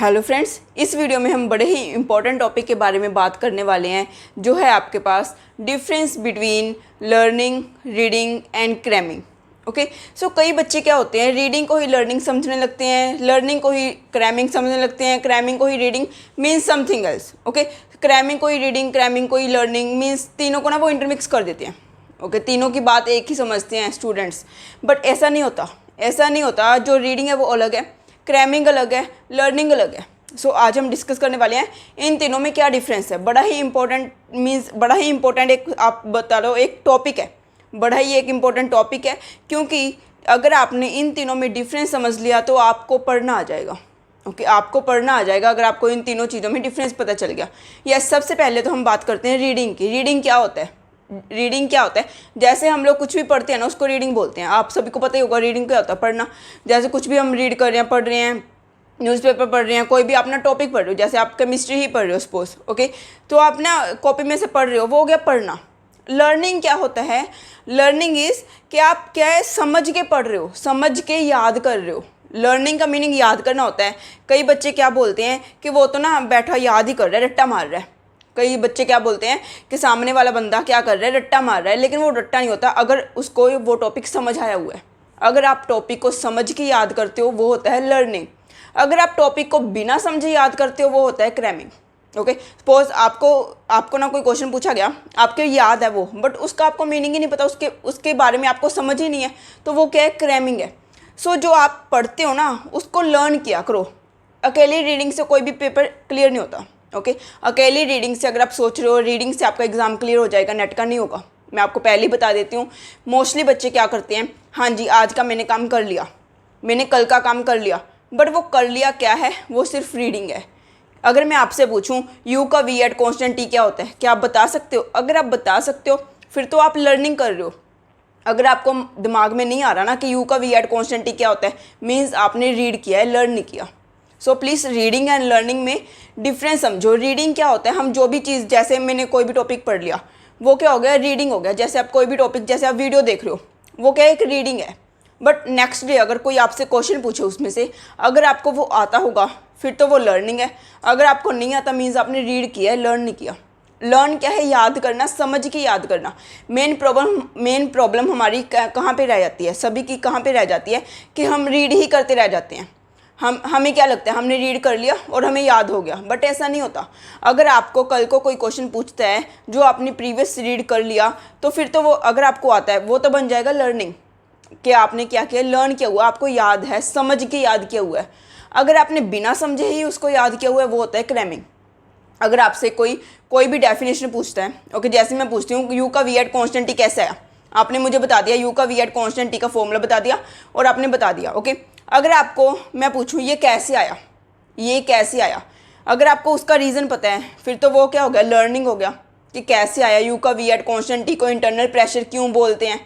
Hello friends, इस video में हम बड़े ही इम्पोर्टेंट टॉपिक के बारे में बात करने वाले हैं जो है आपके पास difference between learning, reading and cramming. Okay, so कई बच्चे क्या होते हैं, रीडिंग को ही लर्निंग समझने लगते हैं, लर्निंग को ही क्रैमिंग समझने लगते हैं, क्रैमिंग को ही reading means something else. Okay, cramming को ही रीडिंग, क्रैमिंग को ही लर्निंग मीन्स तीनों को ना वो इंटरमिक्स कर देते हैं। ओके, तीनों की बात एक ही समझते हैं स्टूडेंट्स, बट ऐसा नहीं होता। ऐसा नहीं होता। जो रीडिंग है वो अलग है, क्रैमिंग अलग है, लर्निंग अलग है। सो आज हम डिस्कस करने वाले हैं इन तीनों में क्या डिफरेंस है। बड़ा ही इंपॉर्टेंट एक आप बता लो एक टॉपिक है, बड़ा ही एक इम्पॉर्टेंट टॉपिक है, क्योंकि अगर आपने इन तीनों में डिफरेंस समझ लिया तो आपको पढ़ना आ जाएगा। ओके, आपको पढ़ना आ जाएगा अगर आपको इन तीनों चीज़ों में डिफरेंस पता चल गया। यस, सबसे पहले तो हम बात करते हैं रीडिंग की। रीडिंग क्या होता है? रीडिंग क्या होता है? जैसे हम लोग कुछ भी पढ़ते हैं ना उसको रीडिंग बोलते हैं। आप सभी को पता ही होगा रीडिंग क्या होता है, पढ़ना। जैसे कुछ भी हम रीड कर रहे हैं, पढ़ रहे हैं, न्यूज़पेपर पढ़ रहे हैं, कोई भी अपना टॉपिक पढ़ रहे हो, जैसे आप केमिस्ट्री ही पढ़ रहे हो सपोज। ओके, तो आप ना कॉपी में से पढ़ रहे हो, वो हो गया पढ़ना। लर्निंग क्या होता है? लर्निंग इज़ कि आप क्या है, समझ के पढ़ रहे हो, समझ के याद कर रहे हो। लर्निंग का मीनिंग याद करना होता है। कई बच्चे क्या बोलते हैं कि वो तो ना बैठा याद ही कर रहा है, रट्टा मार रहा है। कई बच्चे क्या बोलते हैं कि सामने वाला बंदा क्या कर रहा है, रट्टा मार रहा है, लेकिन वो रट्टा नहीं होता अगर उसको वो टॉपिक समझ आया हुआ है। अगर आप टॉपिक को समझ के याद करते हो वो होता है लर्निंग। अगर आप टॉपिक को बिना समझे याद करते हो वो होता है क्रैमिंग। ओके, सपोज आपको ना कोई क्वेश्चन पूछा गया, आपके याद है वो, बट उसका आपको मीनिंग ही नहीं पता, उसके बारे में आपको समझ ही नहीं है, तो वो क्या है, क्रैमिंग है। सो जो आप पढ़ते हो ना उसको लर्न किया करो। अकेली रीडिंग से कोई भी पेपर क्लियर नहीं होता। ओके, अकेली रीडिंग से अगर आप सोच रहे हो रीडिंग से आपका एग्ज़ाम क्लियर हो जाएगा, नेट का नहीं होगा। मैं आपको पहले ही बता देती हूँ, मोस्टली बच्चे क्या करते हैं, हाँ जी आज का मैंने काम कर लिया, मैंने कल का काम कर लिया, बट वो कर लिया क्या है, वो सिर्फ रीडिंग है। अगर मैं आपसे पूछूं यू का वी एट कॉन्स्टेंट टी क्या होता है, क्या आप बता सकते हो? अगर आप बता सकते हो फिर तो आप लर्निंग कर रहे हो। अगर आपको दिमाग में नहीं आ रहा ना कि यू का वी एट कॉन्स्टेंट टी क्या होता है, मीन्स आपने रीड किया है, लर्न नहीं किया। So please reading and learning में डिफरेंस समझो। रीडिंग क्या होता है, हम जो भी चीज़, जैसे मैंने कोई भी टॉपिक पढ़ लिया वो क्या हो गया, रीडिंग हो गया। जैसे आप कोई भी टॉपिक, जैसे आप वीडियो देख रहे हो, वो क्या एक रीडिंग है। बट नेक्स्ट डे अगर कोई आपसे क्वेश्चन पूछे उसमें से, अगर आपको वो आता होगा फिर तो वो लर्निंग है। अगर आपको नहीं आता मीन्स आपने रीड किया है, लर्न नहीं किया। लर्न क्या है, याद करना, समझ के याद करना। मेन प्रॉब्लम हमारी कहाँ पे रह जाती है, सभी की कहाँ पे रह जाती है कि हम रीड ही करते रह जाते हैं। हमें क्या लगता है, हमने रीड कर लिया और हमें याद हो गया, बट ऐसा नहीं होता। अगर आपको कल को कोई क्वेश्चन पूछता है जो आपने प्रीवियस रीड कर लिया, तो फिर तो वो अगर आपको आता है वो तो बन जाएगा लर्निंग, कि आपने क्या किया, लर्न किया हुआ, आपको याद है, समझ के याद किया हुआ है। अगर आपने बिना समझे ही उसको याद किया हुआ है वो होता है क्रैमिंग। अगर आपसे कोई भी डेफिनेशन पूछता है, ओके, जैसे मैं पूछती हूँ यू का वी एट कॉन्स्टेंट टी कैसे आया, आपने मुझे बता दिया यू का वी एट कॉन्स्टेंट टी का फॉर्मूला बता दिया और आपने बता दिया। ओके, अगर आपको मैं पूछूँ ये कैसे आया, ये कैसे आया, अगर आपको उसका रीज़न पता है फिर तो वो क्या हो गया, लर्निंग हो गया कि कैसे आया। यू का वी एट कॉन्स्टेंट टी को इंटरनल प्रेशर क्यों बोलते हैं?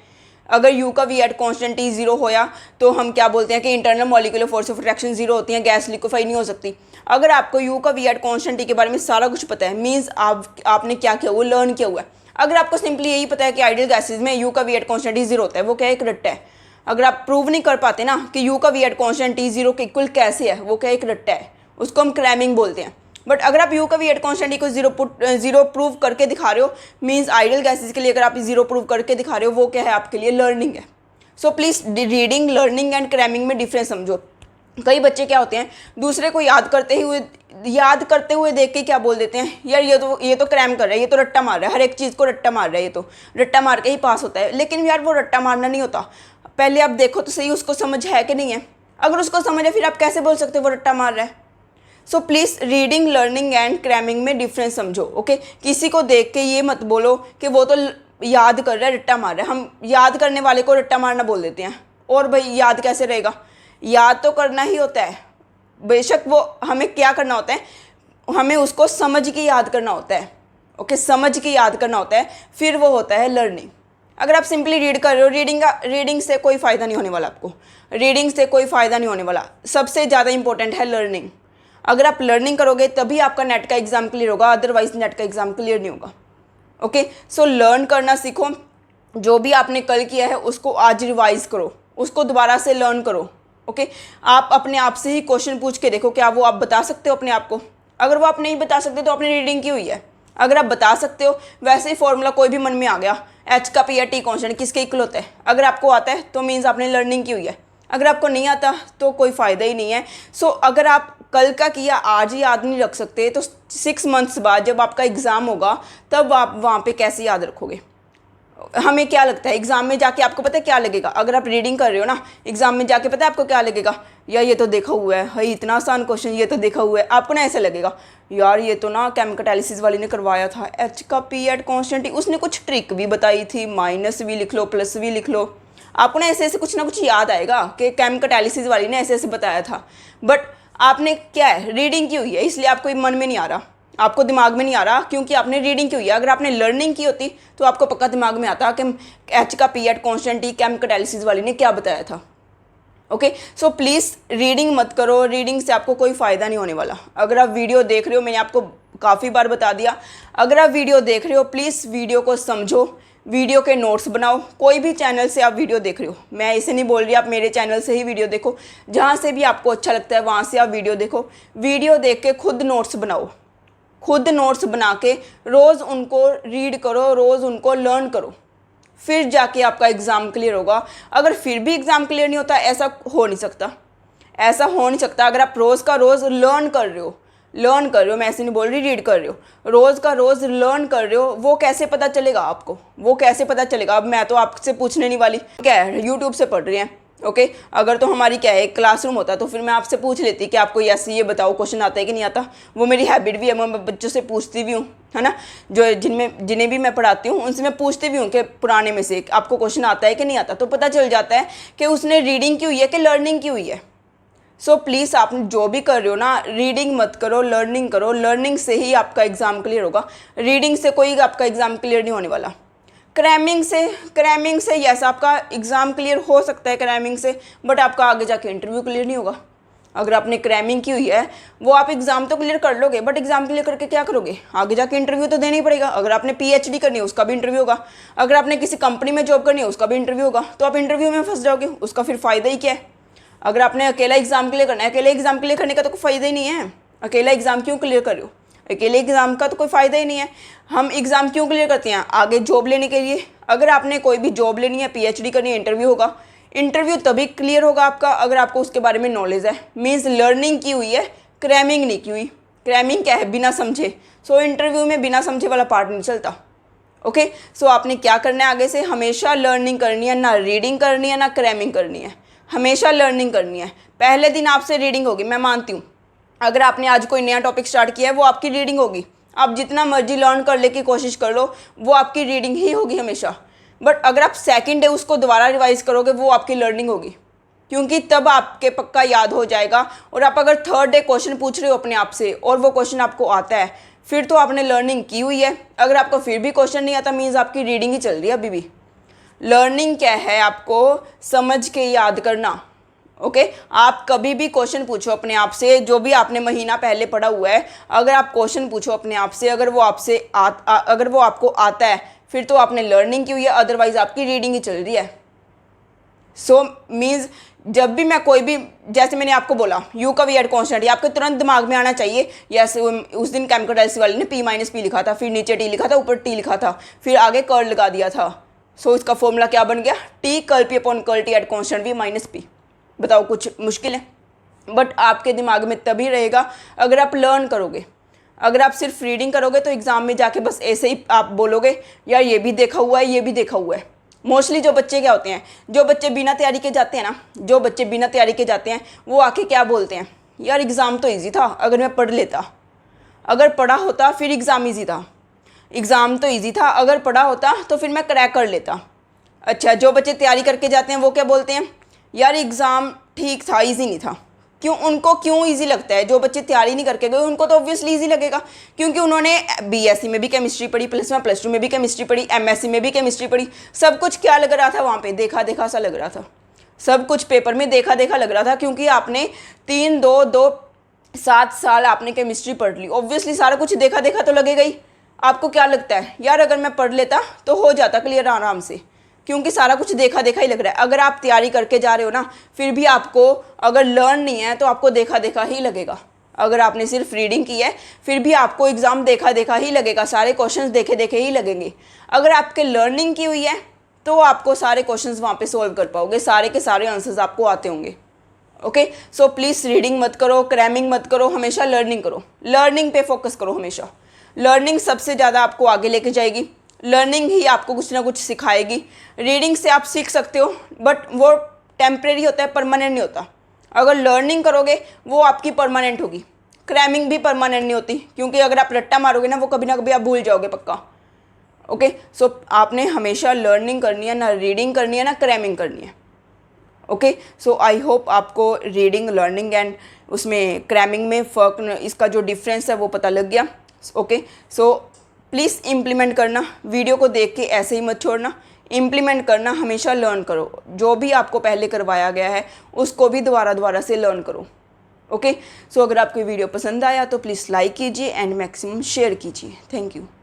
अगर यू का V at constant T zero होया तो हम क्या बोलते हैं कि internal molecular force of reaction zero होती है, गैस लिक्विफाई नहीं हो सकती। अगर आपको यू का वी एट कॉन्स्टेंट टी के बारे में सारा कुछ पता है मीन्स आपने क्या किया, वो लर्न किया हुआ है। अगर आपको सिंपली यही पता है कि आइडियल गैसेज में यू का V at constant T zero होता है, वो क्या एक रट्टा है। अगर आप प्रूव नहीं कर पाते ना कि यू का V at constant T zero के इक्वल कैसे है, वो क्या एक रट्टा है, उसको हम क्रैमिंग बोलते हैं। बट अगर आप यू का वी एट कॉन्स्टेंट टी को जीरो प्रूव करके दिखा रहे हो, मीन्स आइडियल गैसेज के लिए अगर आप जीरो प्रूव करके दिखा रहे हो, वो क्या है आपके लिए, लर्निंग है। So please reading, learning and cramming में डिफरेंस समझो। कई बच्चे क्या होते हैं, दूसरे को याद करते हुए देख के क्या बोल देते हैं, यार ये तो क्रैम कर रहा है, ये तो रट्टा मार रहा है, हर एक चीज़ को रट्टा मार रहा है, ये तो रट्टा मार के ही पास होता है। लेकिन यार वो रट्टा मारना नहीं होता। पहले आप देखो तो सही उसको समझ है कि नहीं है। अगर उसको समझ है फिर आप कैसे बोल सकते हो वो रट्टा मार रहा है? So please reading, learning and cramming में डिफरेंस समझो। ओके, किसी को देख के ये मत बोलो कि वो तो याद कर रहा है, रट्टा मार रहा है। हम याद करने वाले को रट्टा मारना बोल देते हैं, और भाई याद कैसे रहेगा? याद तो करना ही होता है, बेशक वो हमें क्या करना होता है, हमें उसको समझ के याद करना होता है। ओके, समझ के याद करना होता है, फिर वो होता है लर्निंग। अगर आप सिंपली रीड कर रहे हो, रीडिंग से कोई फ़ायदा नहीं होने वाला आपको, रीडिंग से कोई फ़ायदा नहीं होने वाला। सबसे ज़्यादा इंपॉर्टेंट है लर्निंग। अगर आप लर्निंग करोगे तभी आपका नेट का एग्ज़ाम क्लियर होगा, अदरवाइज नेट का एग्ज़ाम क्लियर नहीं होगा। ओके, सो लर्न करना सीखो। जो भी आपने कल किया है उसको आज रिवाइज करो, उसको दोबारा से लर्न करो। ओके, आप अपने आप से ही क्वेश्चन पूछ के देखो, क्या वो आप बता सकते हो अपने आप को? अगर वो आप नहीं बता सकते तो आपने रीडिंग की हुई है। अगर आप बता सकते हो, वैसे ही फॉर्मूला कोई भी मन में आ गया, एच का पी या टी कॉन्स्टेंट किसके इक्वल होता है, अगर आपको आता है तो मीन्स आपने लर्निंग की हुई है। अगर आपको नहीं आता तो कोई फ़ायदा ही नहीं है। सो अगर आप कल का किया आज ही याद नहीं रख सकते, तो 6 मंथ्स बाद जब आपका एग्ज़ाम होगा तब आप वहाँ पे कैसे याद रखोगे? हमें क्या लगता है एग्ज़ाम में जाके आपको पता है क्या लगेगा? अगर आप रीडिंग कर रहे हो ना, एग्ज़ाम में जाके पता है आपको क्या लगेगा? यार ये तो देखा हुआ है, भाई इतना आसान क्वेश्चन, ये तो देखा हुआ है। आपको ना ऐसा लगेगा, यार ये तो ना केमिकल एनालिसिस वाली ने करवाया था, एच का पी एट कॉन्स्टेंट, उसने कुछ ट्रिक भी बताई थी, माइनस भी लिख लो प्लस भी लिख लो। आपको ना ऐसे कुछ ना कुछ याद आएगा कि केमिकल एनालिसिस वाली ने ऐसे ऐसे बताया था। बट आपने क्या है, रीडिंग की हुई है, इसलिए आपको मन में नहीं आ रहा, आपको दिमाग में नहीं आ रहा, क्योंकि आपने रीडिंग की हुई है। अगर आपने लर्निंग की होती तो आपको पक्का दिमाग में आता कि एच का P at constant he chemical analysis वाली ने क्या बताया था। ओके, सो प्लीज़ रीडिंग मत करो, रीडिंग से आपको कोई फ़ायदा नहीं होने वाला। अगर आप वीडियो देख रहे हो, मैंने आपको काफ़ी बार बता दिया, अगर आप वीडियो देख रहे हो प्लीज़ वीडियो को समझो, वीडियो के नोट्स बनाओ। कोई भी चैनल से आप वीडियो देख रहे हो, मैं इसे नहीं बोल रही आप मेरे चैनल से ही वीडियो देखो, जहाँ से भी आपको अच्छा लगता है वहाँ से आप वीडियो देखो। वीडियो देख के खुद नोट्स बनाओ, खुद नोट्स बना के रोज़ उनको रीड करो, रोज़ उनको लर्न करो, फिर जाके आपका एग्ज़ाम क्लियर होगा। अगर फिर भी एग्ज़ाम क्लियर नहीं होता, ऐसा हो नहीं सकता, ऐसा हो नहीं सकता। अगर आप रोज़ का रोज़ लर्न कर रहे हो, मैं ऐसे नहीं बोल रही रीड कर रहे हो, रोज़ का रोज़ लर्न कर रहे हो, वो कैसे पता चलेगा आपको? वो कैसे पता चलेगा? अब मैं तो आपसे पूछने नहीं वाली, क्या है यूट्यूब से पढ़ रही हैं, ओके। अगर तो हमारी क्या है क्लासरूम होता तो फिर मैं आपसे पूछ लेती कि आपको ये बताओ क्वेश्चन आता है कि नहीं आता। वो मेरी हैबिट भी है, मैं बच्चों से पूछती भी हूँ, है ना, जो जिन्हें भी मैं पढ़ाती हूँ उनसे मैं पूछती भी हूँ कि पुराने में से आपको क्वेश्चन आता है कि नहीं आता, तो पता चल जाता है कि उसने रीडिंग की हुई है कि लर्निंग की हुई है। सो प्लीज़ आप जो भी कर रहे हो ना, रीडिंग मत करो, लर्निंग करो। लर्निंग से ही आपका एग्ज़ाम क्लियर होगा, रीडिंग से कोई आपका एग्ज़ाम क्लियर नहीं होने वाला। क्रैमिंग से यस आपका एग्ज़ाम क्लियर हो सकता है क्रैमिंग से, बट आपका आगे जाके इंटरव्यू क्लियर नहीं होगा। अगर आपने क्रैमिंग की हुई है, वो आप एग्ज़ाम तो क्लियर कर लोगे, बट एग्ज़ाम क्लियर करके क्या करोगे? आगे जाके इंटरव्यू तो देना ही पड़ेगा। अगर आपने पीएचडी करनी है उसका भी इंटरव्यू होगा, अगर आपने किसी कंपनी में जॉब करनी है उसका भी इंटरव्यू होगा, तो आप इंटरव्यू में फंस जाओगे, उसका फिर फ़ायदा ही क्या है? अगर आपने अकेला एग्ज़ाम क्लियर करना है, अकेले एग्ज़ाम क्लियर करने का तो कोई फ़ायदा ही नहीं है। अकेला एग्ज़ाम क्यों क्लियर कर रहे हो? अकेले एग्ज़ाम का तो कोई फ़ायदा ही नहीं है। हम एग्ज़ाम क्यों क्लियर करते हैं? आगे जॉब लेने के लिए। अगर आपने कोई भी जॉब लेनी है, पीएचडी करनी है, इंटरव्यू होगा। इंटरव्यू तभी क्लियर होगा आपका अगर आपको उसके बारे में नॉलेज है, मीन्स लर्निंग की हुई है, क्रैमिंग नहीं की हुई। क्रैमिंग क्या है? बिना समझे। सो इंटरव्यू में बिना समझे वाला पार्ट नहीं चलता। ओके, सो आपने क्या करना है आगे से? हमेशा लर्निंग करनी है, ना रीडिंग करनी है ना क्रैमिंग करनी है, हमेशा लर्निंग करनी है। पहले दिन आपसे रीडिंग होगी, मैं मानती हूँ। अगर आपने आज कोई नया टॉपिक स्टार्ट किया है, वो आपकी रीडिंग होगी। आप जितना मर्जी लर्न कर ले की कोशिश कर लो, वो आपकी रीडिंग ही होगी हमेशा। बट अगर आप सेकंड डे उसको दोबारा रिवाइज करोगे, वो आपकी लर्निंग होगी, क्योंकि तब आपके पक्का याद हो जाएगा। और आप अगर थर्ड डे क्वेश्चन पूछ रहे हो अपने आप से और वो क्वेश्चन आपको आता है, फिर तो आपने लर्निंग की हुई है। अगर आपको फिर भी क्वेश्चन नहीं आता, मीन्स आपकी रीडिंग ही चल रही है अभी भी। लर्निंग क्या है? आपको समझ के याद करना। ओके, आप कभी भी क्वेश्चन पूछो अपने आप से, जो भी आपने महीना पहले पढ़ा हुआ है, अगर आप क्वेश्चन पूछो अपने आप से, अगर वो आपको आता है, फिर तो आपने लर्निंग की हुई है, अदरवाइज आपकी रीडिंग ही चल रही है। सो मीन्स जब भी मैं कोई भी, जैसे मैंने आपको बोला यू का वी एट कॉन्स्टेंट, ये आपके तुरंत दिमाग में आना चाहिए। यस, उस दिन केमिकल एनालिसिस वाले ने पी माइनस पी लिखा था, फिर नीचे टी लिखा था, ऊपर टी लिखा था, फिर आगे कर्ल लगा दिया था। सो इसका फॉर्मूला क्या बन गया? T curl P upon curl T at constant V minus P. बताओ, कुछ मुश्किल है? बट आपके दिमाग में तभी रहेगा अगर आप लर्न करोगे। अगर आप सिर्फ रीडिंग करोगे तो एग्ज़ाम में जाके बस ऐसे ही आप बोलोगे, यार ये भी देखा हुआ है, ये भी देखा हुआ है। मोस्टली जो बच्चे क्या होते हैं, जो बच्चे बिना तैयारी के जाते हैं ना, जो बच्चे बिना तैयारी के जाते हैं, वो आके क्या बोलते हैं, यार एग्ज़ाम तो ईजी था, अगर मैं पढ़ लेता, अगर पढ़ा होता फिर एग्ज़ाम ईजी था। एग्ज़ाम तो ईजी था, अगर पढ़ा होता तो फिर मैं क्रैक कर लेता। अच्छा, जो बच्चे तैयारी करके जाते हैं वो क्या बोलते हैं, यार एग्ज़ाम ठीक था, इजी नहीं था। क्यों? उनको क्यों इजी लगता है? जो बच्चे तैयारी नहीं करके गए उनको तो ऑब्वियसली इजी लगेगा, क्योंकि उन्होंने बीएससी में भी केमिस्ट्री पढ़ी, +1 +2 में भी केमिस्ट्री पढ़ी, एमएससी में भी केमिस्ट्री पढ़ी। सब कुछ क्या लग रहा था वहाँ पे? देखा देखा सा लग रहा था। सब कुछ पेपर में देखा देखा लग रहा था, क्योंकि आपने 7 साल आपने केमिस्ट्री पढ़ ली, ऑब्वियसली सारा कुछ देखा देखा तो लगेगा ही। आपको क्या लगता है, यार अगर मैं पढ़ लेता तो हो जाता क्लियर आराम से, क्योंकि सारा कुछ देखा देखा ही लग रहा है। अगर आप तैयारी करके जा रहे हो ना, फिर भी आपको अगर लर्न नहीं है तो आपको देखा देखा ही लगेगा। अगर आपने सिर्फ रीडिंग की है फिर भी आपको एग्ज़ाम देखा देखा ही लगेगा, सारे क्वेश्चंस देखे देखे ही लगेंगे। अगर आपके लर्निंग की हुई है तो आपको सारे क्वेश्चंस वहाँ पे सॉल्व कर पाओगे, सारे के सारे आंसर्स आपको आते होंगे। ओके, सो प्लीज़ रीडिंग मत करो, क्रैमिंग मत करो, हमेशा लर्निंग करो, लर्निंग पे फोकस करो हमेशा। लर्निंग सबसे ज़्यादा आपको आगे लेके जाएगी, लर्निंग ही आपको कुछ ना कुछ सिखाएगी। रीडिंग से आप सीख सकते हो बट वो टेम्परेरी होता है, परमानेंट नहीं होता। अगर लर्निंग करोगे वो आपकी परमानेंट होगी। क्रैमिंग भी परमानेंट नहीं होती, क्योंकि अगर आप रट्टा मारोगे ना, वो कभी ना कभी आप भूल जाओगे पक्का। ओके, सो आपने हमेशा लर्निंग करनी है, ना रीडिंग करनी है ना क्रैमिंग करनी है। ओके, सो आई होप आपको रीडिंग, लर्निंग एंड उसमें क्रैमिंग में फ़र्क, इसका जो डिफरेंस है वो पता लग गया। ओके, सो प्लीज़ इम्प्लीमेंट करना, वीडियो को देख के ऐसे ही मत छोड़ना, इम्प्लीमेंट करना, हमेशा लर्न करो। जो भी आपको पहले करवाया गया है उसको भी दोबारा से लर्न करो। ओके, सो अगर आपको वीडियो पसंद आया तो प्लीज़ लाइक कीजिए एंड मैक्सिमम शेयर कीजिए। Thank you.